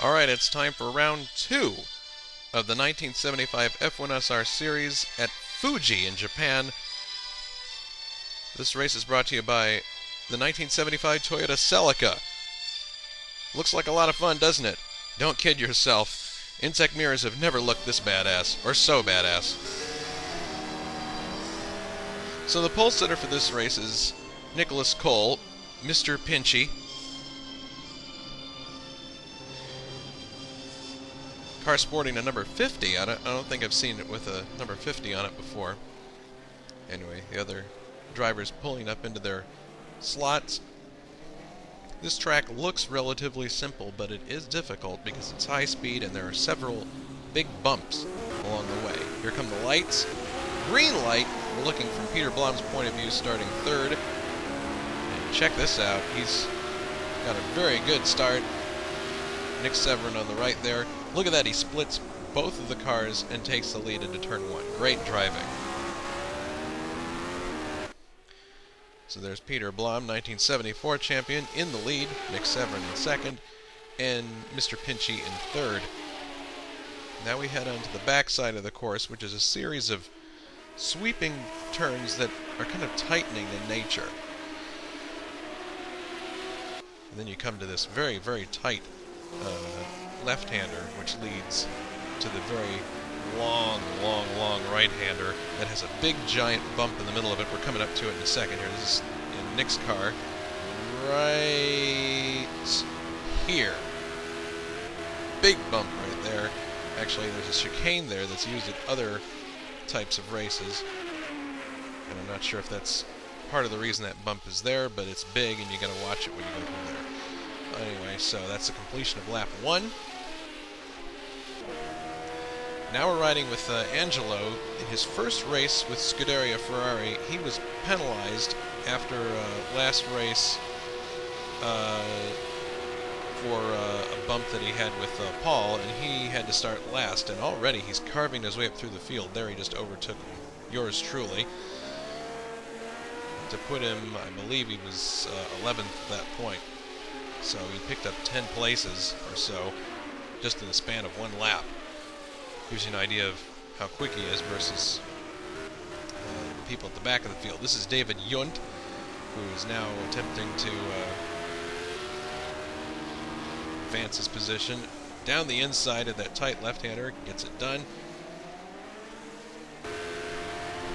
Alright, it's time for round 2 of the 1975 F1-S-R series at Fuji in Japan. This race is brought to you by the 1975 Toyota Celica. Looks like a lot of fun, doesn't it? Don't kid yourself. Insect mirrors have never looked this badass, or so badass. So the pole sitter for this race is Nicholas Cole, Mr. Pinchy. Car sporting a number 50 on it. I don't think I've seen it with a number 50 on it before. Anyway, the other drivers pulling up into their slots. This track looks relatively simple, but it is difficult because it's high speed and there are several big bumps along the way. Here come the lights. Green light, we're looking from Peter Blom's point of view, starting third. And check this out. He's got a very good start. Nick Severin on the right there. Look at that, he splits both of the cars and takes the lead into turn 1. Great driving. So there's Peter Blom, 1974 champion, in the lead, Nick Severin in second, and Mr. Pinchy in third. Now we head on to the backside of the course, which is a series of sweeping turns that are kind of tightening in nature. And then you come to this very, very tight left-hander, which leads to the very long right-hander that has a big giant bump in the middle of it. We're coming up to it in a second here. This is in Nick's car right here. Big bump right there. Actually, there's a chicane there that's used at other types of races, and I'm not sure if that's part of the reason that bump is there, but it's big and you gotta watch it when you go through there. Anyway, so that's the completion of lap 1. Now we're riding with Angelo. In his first race with Scuderia Ferrari, he was penalized after last race for a bump that he had with Paul, and he had to start last, and already he's carving his way up through the field. There he just overtook yours truly. To put him, I believe he was 11th at that point. So he picked up 10 places or so just in the span of one lap. Gives you an idea of how quick he is versus the people at the back of the field. This is David Yunt, who is now attempting to advance his position. Down the inside of that tight left-hander, gets it done.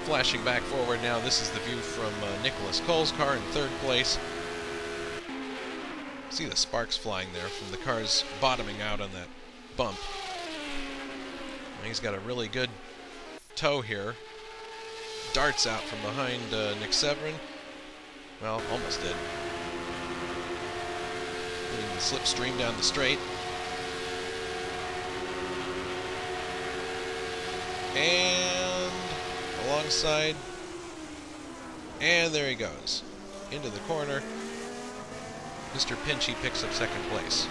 Flashing back forward now, this is the view from Nicholas Cole's car in third place. See the sparks flying there from the cars bottoming out on that bump. He's got a really good toe here. Darts out from behind Nick Severin. Well, almost did. Hitting the slipstream down the straight. And alongside. And there he goes. Into the corner. Mr. Pinchy picks up second place.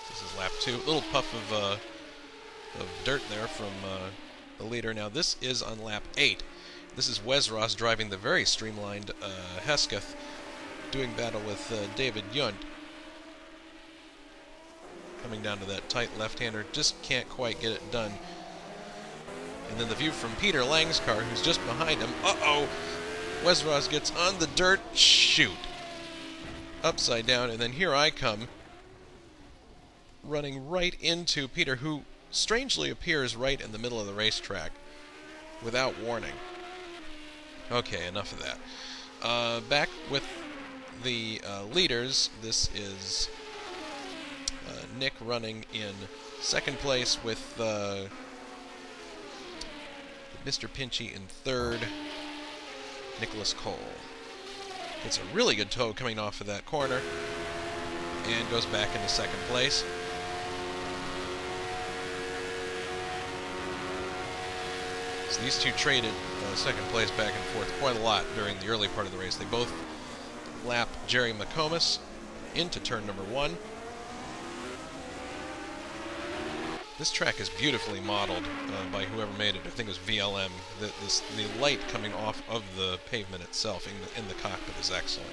This is lap 2. A little puff of dirt there from the leader. Now this is on lap 8. This is Wes Ross driving the very streamlined Hesketh, doing battle with David Yunt. Coming down to that tight left-hander, just can't quite get it done. And then the view from Peter Lang's car, who's just behind him. Uh-oh! Wes Ross gets on the dirt. Shoot! Upside down, and then here I come, running right into Peter, who strangely appears right in the middle of the racetrack without warning. Okay, enough of that. Back with the leaders. This is Nick running in second place with Mr. Pinchy in third, Nicholas Cole. It's a really good toe coming off of that corner and goes back into second place. So these two traded second place back and forth quite a lot during the early part of the race. They both lap Jerry McComas into turn number 1. This track is beautifully modeled by whoever made it. I think it was VLM. The light coming off of the pavement itself in the cockpit is excellent.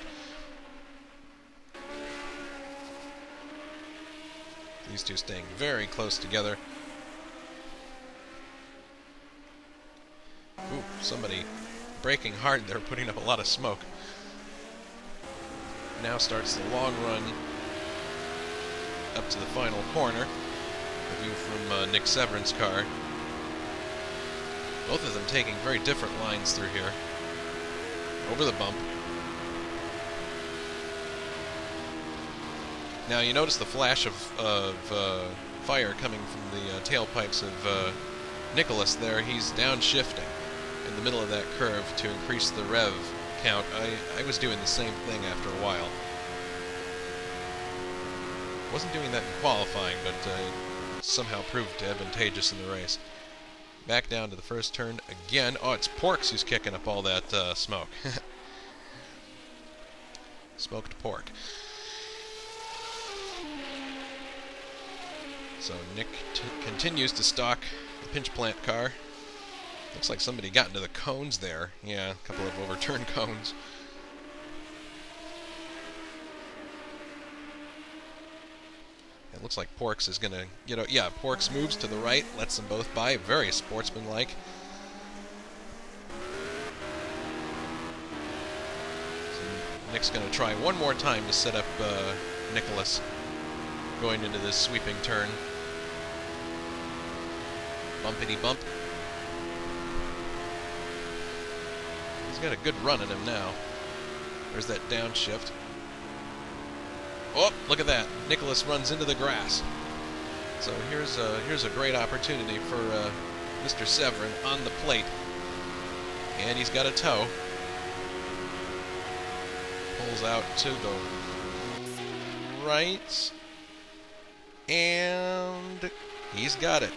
These two staying very close together. Ooh, somebody braking hard there, putting up a lot of smoke. Now starts the long run up to the final corner. A view from Nick Severin's car. Both of them taking very different lines through here. Over the bump. Now you notice the flash of fire coming from the tailpipes of Nicholas there. He's downshifting in the middle of that curve to increase the rev count. I was doing the same thing after a while. Wasn't doing that in qualifying, but somehow proved advantageous in the race. Back down to the first turn again. Oh, it's Porks who's kicking up all that smoke. Smoked pork. So Nick continues to stalk the pinch plant car. Looks like somebody got into the cones there. Yeah, a couple of overturned cones. It looks like Porks is going to, yeah, Porks moves to the right, lets them both by, very sportsmanlike. So Nick's going to try one more time to set up Nicholas going into this sweeping turn. Bumpity bump. He's got a good run at him now. There's that downshift. Oh, look at that. Nicholas runs into the grass. So here's a great opportunity for Mr. Severin on the plate. And he's got a tow. Pulls out to the right. And he's got it.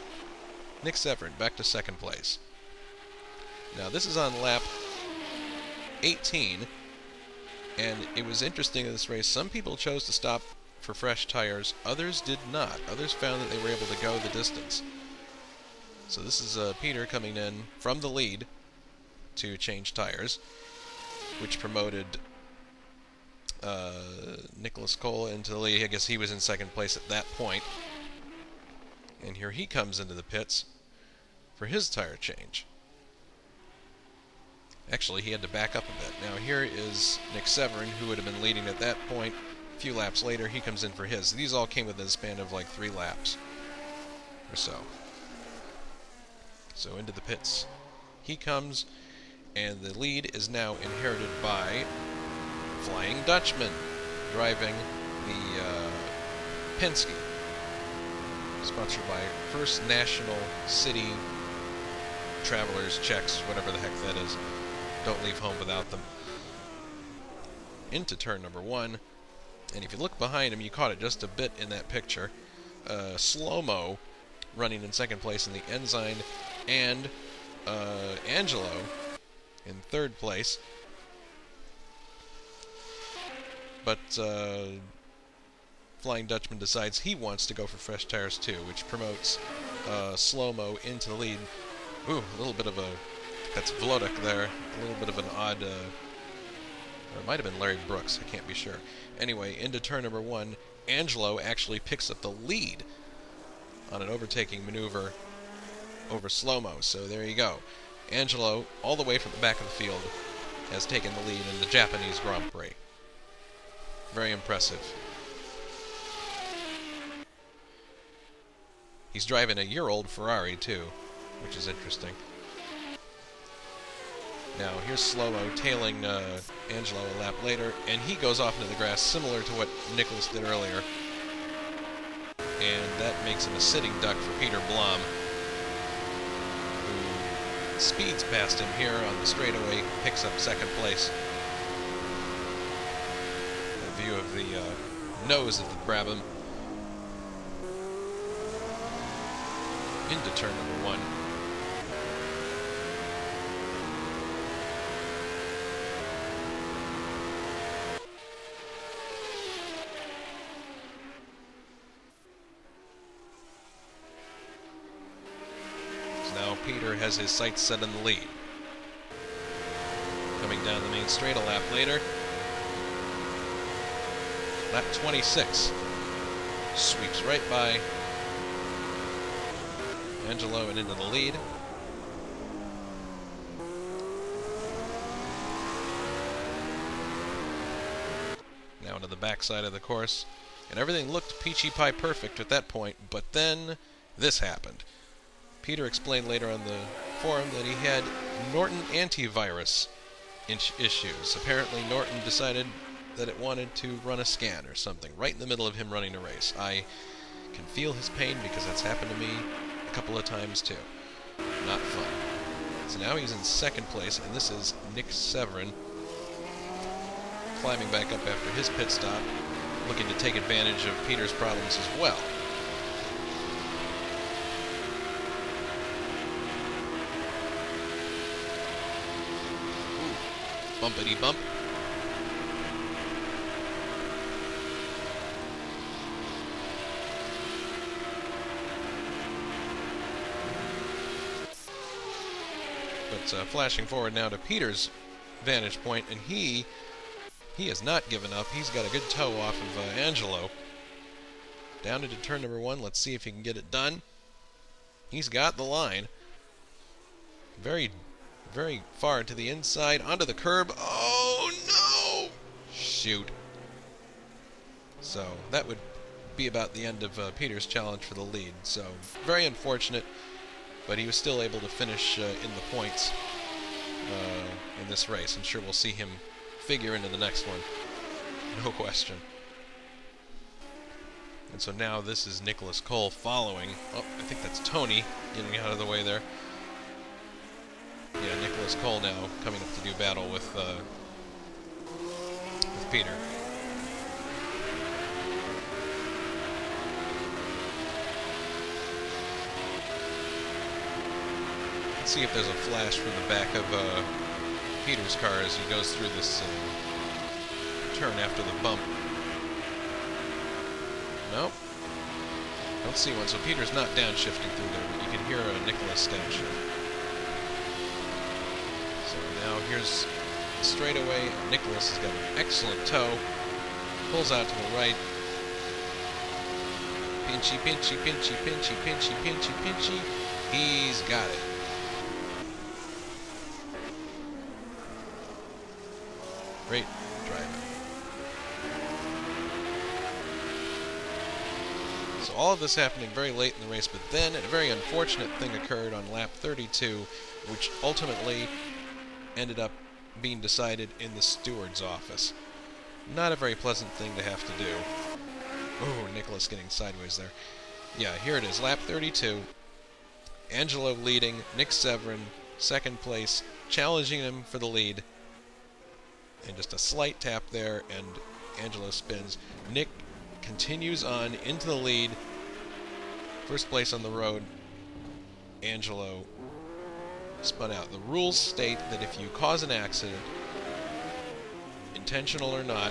Nick Severin back to second place. Now this is on lap 18. And it was interesting in this race, some people chose to stop for fresh tires, others did not. Others found that they were able to go the distance. So this is Peter coming in from the lead to change tires, which promoted Nicholas Cole into the lead. I guess he was in second place at that point. And here he comes into the pits for his tire change. Actually, he had to back up a bit. Now here is Nick Severin, who would have been leading at that point. A few laps later, he comes in for his. These all came within a span of like 3 laps or so. So into the pits he comes, and the lead is now inherited by Flying Dutchman, driving the Penske, sponsored by First National City Travelers Checks, whatever the heck that is. Don't leave home without them. Into turn number 1, and if you look behind him, you caught it just a bit in that picture. Slow-mo running in second place in the Ensign, and Angelo in third place. But Flying Dutchman decides he wants to go for fresh tires too, which promotes Slow-mo into the lead. Ooh, a little bit of a... That's Vlodek there. A little bit of an odd... or it might have been Larry Brooks. I can't be sure. Anyway, into turn number 1, Angelo actually picks up the lead on an overtaking maneuver over Slow-mo. So there you go. Angelo, all the way from the back of the field, has taken the lead in the Japanese Grand Prix. Very impressive. He's driving a year-old Ferrari, too, which is interesting. Now, here's Slow-mo tailing Angelo a lap later, and he goes off into the grass, similar to what Nicholas did earlier. And that makes him a sitting duck for Peter Blom, who speeds past him here on the straightaway, picks up second place. A view of the nose of the Brabham. Into turn number 1. has his sights set on the lead. Coming down the main straight a lap later. Lap 26. Sweeps right by Angelo and into the lead. Now into the backside of the course. And everything looked peachy pie perfect at that point, but then this happened. Peter explained later on the forum that he had Norton antivirus issues. Apparently Norton decided that it wanted to run a scan or something right in the middle of him running a race. I can feel his pain because that's happened to me a couple of times too. Not fun. So now he's in second place, and this is Nick Severin climbing back up after his pit stop, looking to take advantage of Peter's problems as well. Ooh, bumpity bump. But flashing forward now to Peter's vantage point, and he has not given up. He's got a good toe off of Angelo. Down into turn number 1. Let's see if he can get it done. He's got the line. Very, very far to the inside, onto the curb. Oh, no! Shoot. So that would be about the end of Peter's challenge for the lead. So very unfortunate, but he was still able to finish in the points in this race. I'm sure we'll see him figure into the next one. No question. And so now this is Nicholas Cole following. Oh, I think that's Tony getting out of the way there. Yeah, Nicholas Cole now coming up to do battle with Peter. Let's see if there's a flash from the back of Peter's car as he goes through this turn after the bump. Nope. Don't see one. So Peter's not downshifting through there, but you can hear Nicholas downshift. So now here's the straightaway. Nicholas has got an excellent toe. Pulls out to the right. Pinchy, pinchy, pinchy, pinchy, pinchy, pinchy, pinchy. He's got it. Great driving. So all of this happening very late in the race, but then a very unfortunate thing occurred on lap 32, which ultimately ended up being decided in the steward's office. Not a very pleasant thing to have to do. Oh, Nicholas getting sideways there. Yeah, here it is, lap 32. Angelo leading, Nick Severin second place, challenging him for the lead. And just a slight tap there, and Angelo spins. Nick continues on into the lead. First place on the road. Angelo spun out. The rules state that if you cause an accident, intentional or not,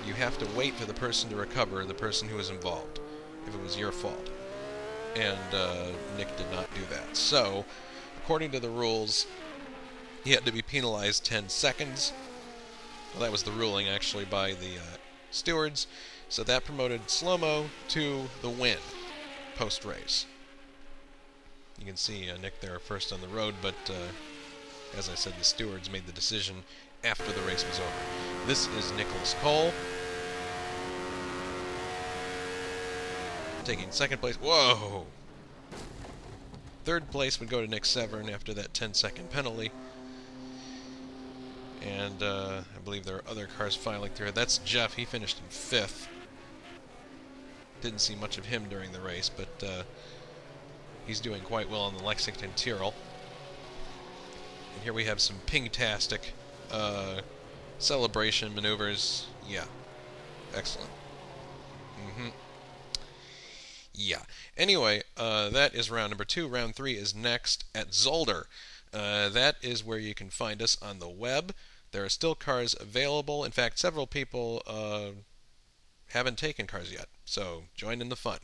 you have to wait for the person to recover, the person who was involved, if it was your fault. And Nick did not do that. So, according to the rules, he had to be penalized 10 seconds. Well, that was the ruling, actually, by the stewards. So that promoted Slow-Mo to the win post-race. You can see Nick there first on the road, but as I said, the stewards made the decision after the race was over. This is Nicholas Cole taking second place. Whoa! Third place would go to Nick Severin after that 10-second penalty. And I believe there are other cars filing through. That's Jeff. He finished in 5th. Didn't see much of him during the race, but he's doing quite well on the Lexington Tyrrell. And here we have some ping-tastic celebration maneuvers. Yeah. Excellent. Yeah. Anyway, that is round number 2. Round 3 is next at Zolder. That is where you can find us on the web. There are still cars available. In fact, several people haven't taken cars yet, so join in the fun.